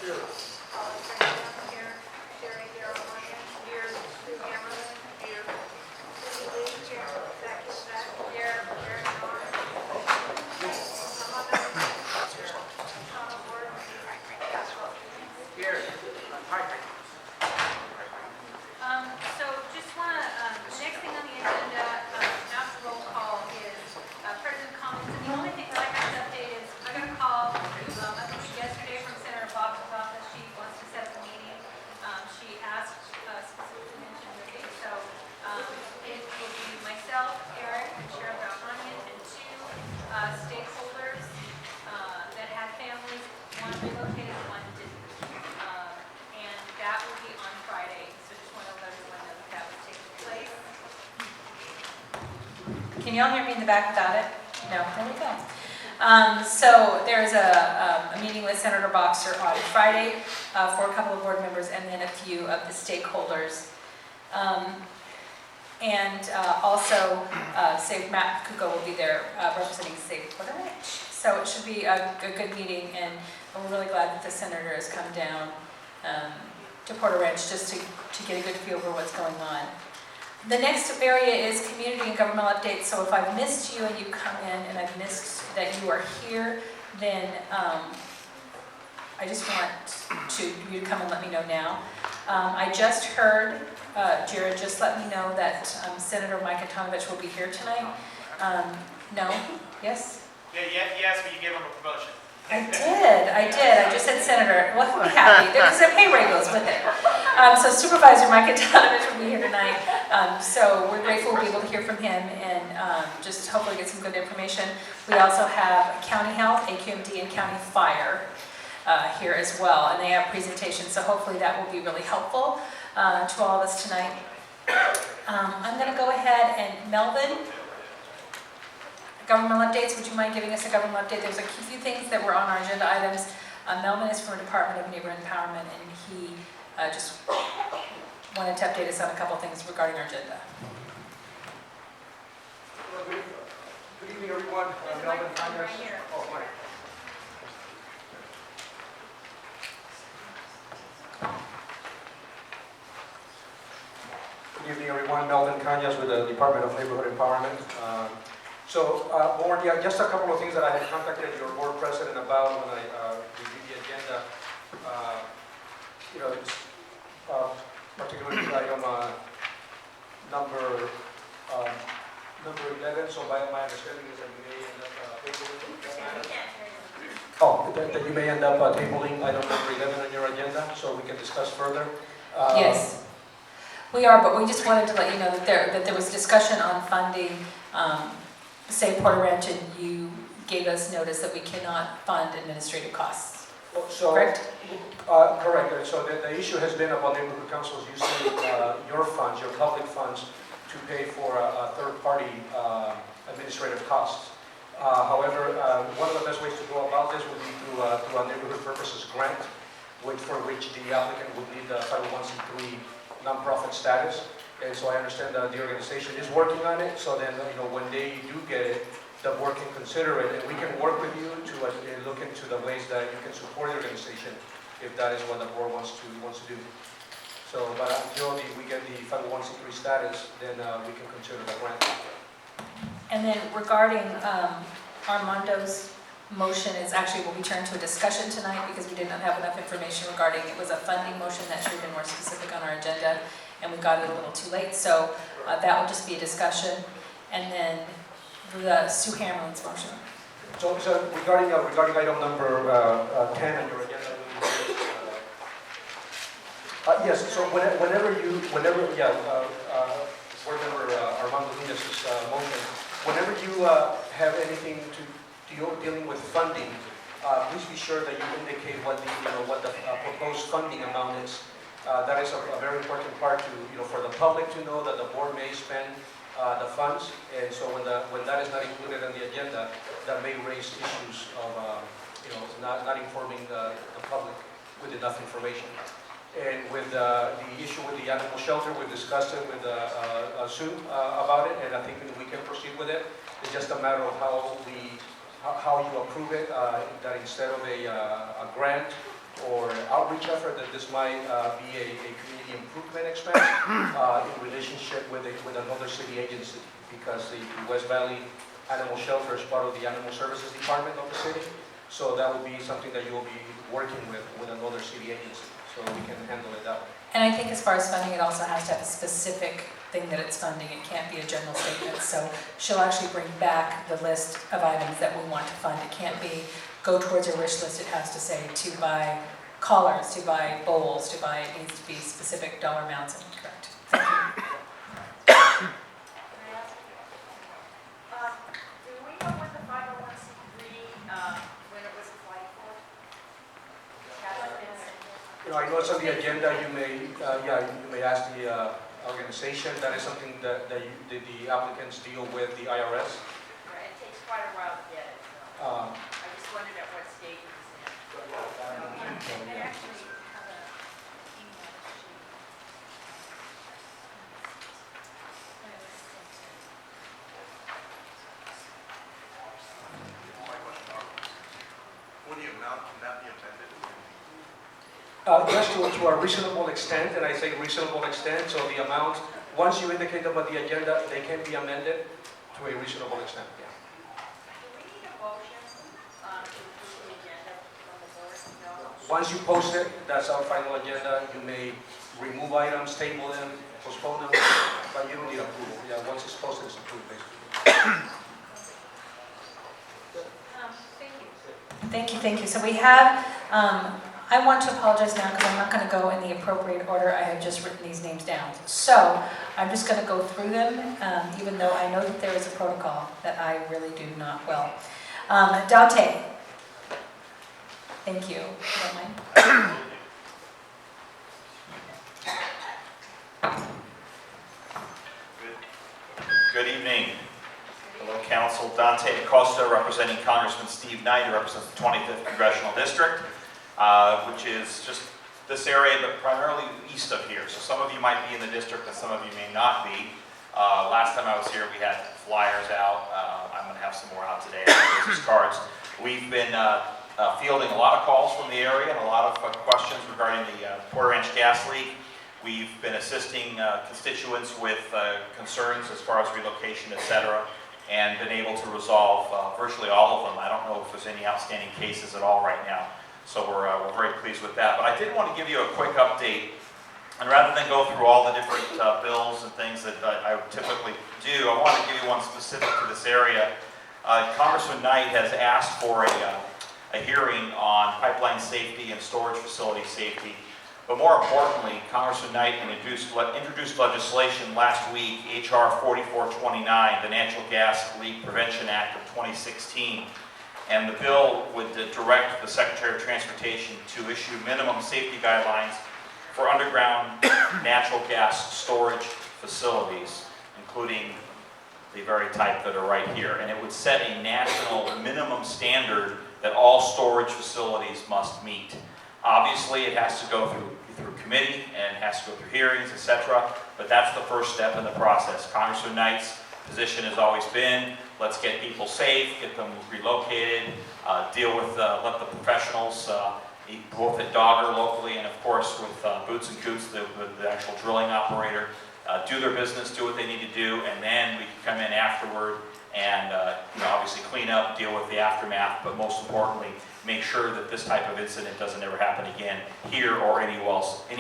Here. Here. Sherry Darrell Morgan. Here. Sue Hammerman. Here. Cindy Lee. Here. Becky Beck. Here. Aaron Norman. Here. Hi. So just want to, the next thing on the agenda, after roll call is president comments. And the only thing that I got to update is I got a call, I believe yesterday from Senator Bob's office. She wants to set up a meeting. She asked specifically mention the date. So it will be myself, Eric, and Sheriff Alhanian, and two stakeholders that have families. One relocated, one didn't. And that will be on Friday. So just want to let everyone know that that was taking place. Can you all hear me in the back without it? No, there we go. So there's a meeting with Senator Boxer on Friday for a couple of board members and then a few of the stakeholders. Also, Matt Kuko will be there representing Safe Porter Ranch. So it should be a good meeting, and we're really glad that the senator has come down to Porter Ranch just to get a good feel for what's going on. The next area is community and governmental updates. So if I've missed you and you come in and I've missed that you are here, then I just want you to come and let me know now. I just heard, Jared just let me know that Senator Mike Antonovich will be here tonight. No? Yes? Yes, but you gave him a promotion. I did. I just said Senator. Well, he'll be happy. There's a pay rate goes with it. So Supervisor Mike Antonovich will be here tonight. So we're grateful we'll be able to hear from him and just hopefully get some good information. We also have County Health, AQMD, and County Fire here as well, and they have presentations. So hopefully that will be really helpful to all of us tonight. I'm going to go ahead and Melvin. Governmental updates, would you mind giving us a governmental update? There's a few things that were on our agenda items. Melvin is from the Department of Neighborhood Empowerment, and he just wanted to update us on a couple things regarding our agenda. Good evening, everyone. Melvin Conyers. Right here. Oh, hi. Good evening, everyone. Melvin Conyers with the Department of Neighborhood Empowerment. Board, just a couple of things that I had contacted your board president about when I reviewed the agenda. It's particularly item number 11. So my understanding is that you may end up that you may end up tabling item number 11 on your agenda, so we can discuss further. Yes, we are, but we just wanted to let you know that there was discussion on funding. Say Porter Ranch, and you gave us notice that we cannot fund administrative costs. Correct? Correct. So the issue has been about neighborhood councils using your funds, your public funds, to pay for a third-party administrative costs. However, one of the best ways to go about this would be through a neighborhood purposes grant, for which the applicant would need the 501c3 nonprofit status. And so I understand that the organization is working on it. So then, when they do get it, the board can consider it, and we can work with you to look into the ways that you can support the organization, if that is what the board wants to do. So, but until we get the 501c3 status, then we can consider the grant. And then regarding Armando's motion, is actually will be turned to a discussion tonight because we did not have enough information regarding it. Was a funding motion that should have been more specific on our agenda, and we got it a little too late. So that will just be a discussion, and then the Sue Hammerman's motion. So regarding item number 10 on your agenda. Yes. So whenever board member Armando Nunez's motion, whenever you have anything dealing with funding, please be sure that you indicate what the proposed funding amount is. That is a very important part for the public to know that the board may spend the funds, and so when that is not included on the agenda, that may raise issues of not informing the public with enough information. And with the issue with the animal shelter, we've discussed it with Sue about it, and I think we can proceed with it. It's just a matter of how you approve it. That instead of a grant or outreach effort that this might be a community improvement expense in relationship with another city agency, because the West Valley Animal Shelter is part of the Animal Services Department of the city. So that will be something that you'll be working with another city agency, so we can handle it that way. And I think as far as funding, it also has to have a specific thing that it's funding. It can't be a general statement. So she'll actually bring back the list of items that we want to fund. It can't be go towards your wish list. It has to say to buy collars, to buy bowls, to buy, it needs to be specific dollar amounts and correct. Thank you. Do we know when the 501c3, when it was applied for? You know, I know it's on the agenda. You may ask the organization. That is something that the applicants deal with the IRS. Right, it takes quite a while to get it, so I just wondered at what stage it was in. They actually have a email sheet. What do you amount, can that be amended? Just to a reasonable extent, and I say reasonable extent, so the amount, once you indicate them on the agenda, they can be amended to a reasonable extent, yeah. Do we need a motion to approve the agenda from the board? No? Once you post it, that's our final agenda. You may remove items, table them, postpone them, but you don't need approval. Yeah, once it's posted, it's approved, basically. Thank you. So we have, I want to apologize now because I'm not going to go in the appropriate order. I have just written these names down. So I'm just going to go through them, even though I know that there is a protocol that I really do not well. Dante. Thank you. If you don't mind. Good evening. Hello, Council. Dante Acosta, representing Congressman Steve Knight, who represents the 25th Congressional District, which is just this area, but primarily east of here. So some of you might be in the district and some of you may not be. Last time I was here, we had flyers out. I'm going to have some more out today, business cards. We've been fielding a lot of calls from the area and a lot of questions regarding the Prnc gas leak. We've been assisting constituents with concerns as far as relocation, etc., and been able to resolve virtually all of them. I don't know if there's any outstanding cases at all right now, so we're very pleased with that. But I did want to give you a quick update, and rather than go through all the different bills and things that I typically do, I want to give you one specific to this area. Congressman Knight has asked for a hearing on pipeline safety and storage facility safety. But more importantly, Congressman Knight introduced legislation last week, H.R. 4429, the Natural Gas Leak Prevention Act of 2016. And the bill would direct the Secretary of Transportation to issue minimum safety guidelines for underground natural gas storage facilities, including the very type that are right here. And it would set a national minimum standard that all storage facilities must meet. Obviously, it has to go through committee and has to go through hearings, etc. But that's the first step in the process. Congressman Knight's position has always been, let's get people safe, get them relocated, deal with, let the professionals, both at Dogger locally and of course with Boots and Coots, the actual drilling operator, do their business, do what they need to do, and then we can come in afterward and obviously clean up, deal with the aftermath, but most importantly, make sure that this type of incident doesn't ever happen again here or anywhere else in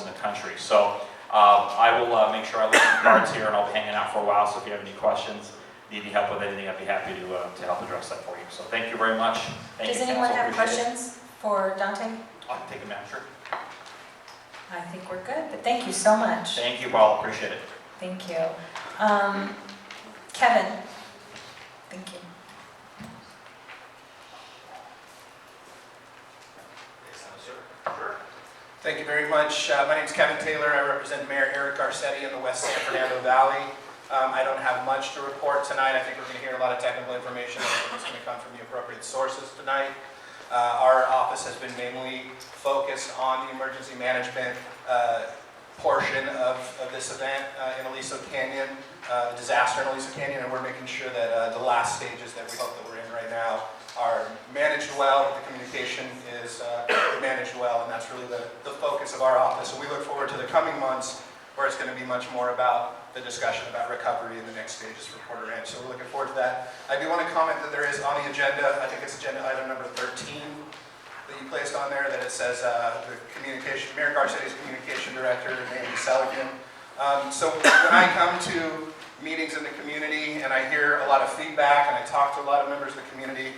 the country. So I will make sure I leave some cards here, and I'll be hanging out for a while. So if you have any questions, need any help with anything, I'd be happy to help address that for you. So thank you very much. Does anyone have questions for Dante? I can take them now, sure. I think we're good, but thank you so much. Thank you, Paul. Appreciate it. Thank you. Kevin. Thank you. Thank you very much. My name is Kevin Taylor. I represent Mayor Eric Garcetti in the West San Fernando Valley. I don't have much to report tonight. I think we're going to hear a lot of technical information that's going to come from the appropriate sources tonight. Our office has been mainly focused on the emergency management portion of this event in Aliso Canyon, the disaster in Aliso Canyon, and we're making sure that the last stages that we hope that we're in right now are managed well, that the communication is managed managed well, and that's really the focus of our office. So we look forward to the coming months where it's going to be much more about the discussion about recovery in the next stages for Porter Ranch. So we're looking forward to that. I do want to comment that there is on the agenda, I think it's agenda item number 13 that you placed on there, that it says the communication, Mayor Garcetti's communication director, Andy Seligan. So when I come to meetings in the community and I hear a lot of feedback and I talk to a lot of members of the community,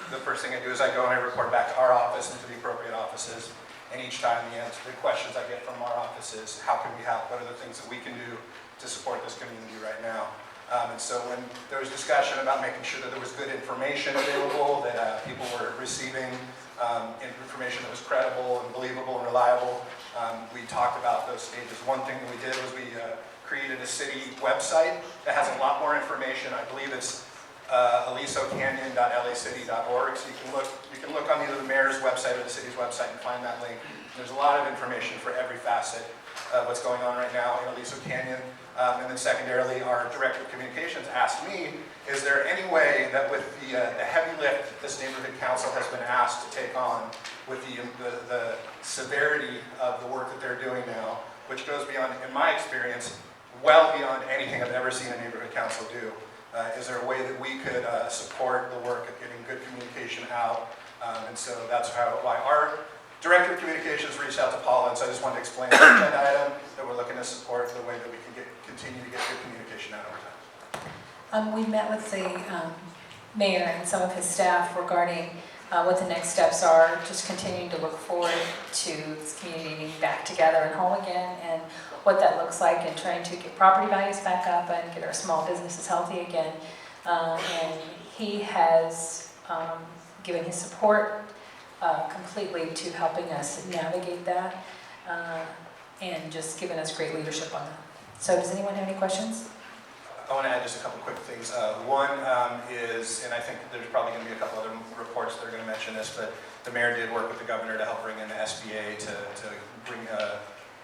the first thing I do is I go and I report back to our office and to the appropriate offices. And each time the questions I get from our office is, how can we help? What are the things that we can do to support this community right now? And so when there was discussion about making sure that there was good information available, that people were receiving information that was credible and believable and reliable, we talked about those stages. One thing that we did was we created a city website that has a lot more information. I believe it's alisocanyon.lacity.org. So you can look on either the mayor's website or the city's website and find that link. There's a lot of information for every facet of what's going on right now in Aliso Canyon. And then secondarily, our director of communications asked me, is there any way that with the heavy lift that this neighborhood council has been asked to take on with the severity of the work that they're doing now, which goes beyond, in my experience, well beyond anything I've ever seen a neighborhood council do. Is there a way that we could support the work of getting good communication out? And so that's why our director of communications reached out to Paula, and so I just wanted to explain the agenda item that we're looking to support the way that we can continue to get good communication out over time. We met with the mayor and some of his staff regarding what the next steps are, just continuing to look forward to this community being back together and whole again, and what that looks like, and trying to get property values back up and get our small businesses healthy again. And he has given his support completely to helping us navigate that, and just given us great leadership on that. So does anyone have any questions? I want to add just a couple quick things. One is, and I think there's probably going to be a couple other reports that are going to mention this, but the mayor did work with the governor to help bring in the SBA to bring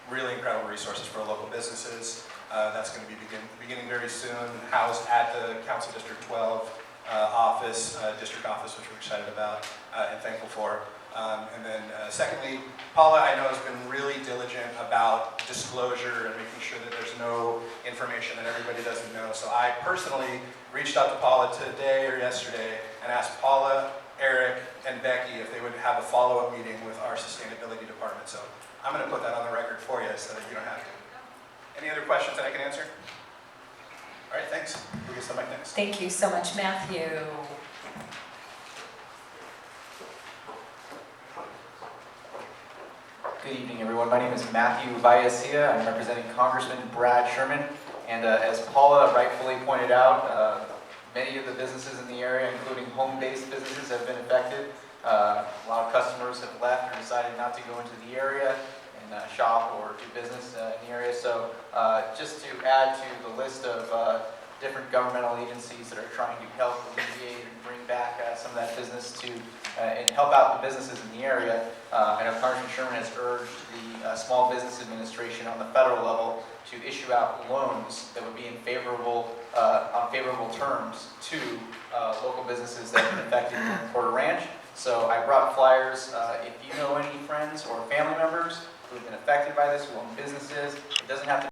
really incredible resources for local businesses. That's going to be beginning very soon, housed at the Council District 12 district office, which we're excited about and thankful for. And then secondly, Paula, I know, has been really diligent about disclosure and making sure that there's no information that everybody doesn't know. So I personally reached out to Paula today or yesterday and asked Paula, Eric, and Becky if they would have a follow-up meeting with our sustainability department. So I'm going to put that on the record for you so that you don't have to. Any other questions that I can answer? All right, thanks. We'll get somebody next. Thank you so much, Matthew. Good evening, everyone. My name is Matthew Vallecilla. I'm representing Congressman Brad Sherman. And as Paula rightfully pointed out, many of the businesses in the area, including home-based businesses, have been affected. A lot of customers have left or decided not to go into the area and shop or do business in the area. So just to add to the list of different governmental agencies that are trying to help alleviate and bring back some of that business to and help out the businesses in the area. I know Congressman Sherman has urged the Small Business Administration on the federal level to issue out loans that would be on favorable terms to local businesses that have been affected in Porter Ranch. So I brought flyers. If you know any friends or family members who have been affected by this, who own businesses, it doesn't have to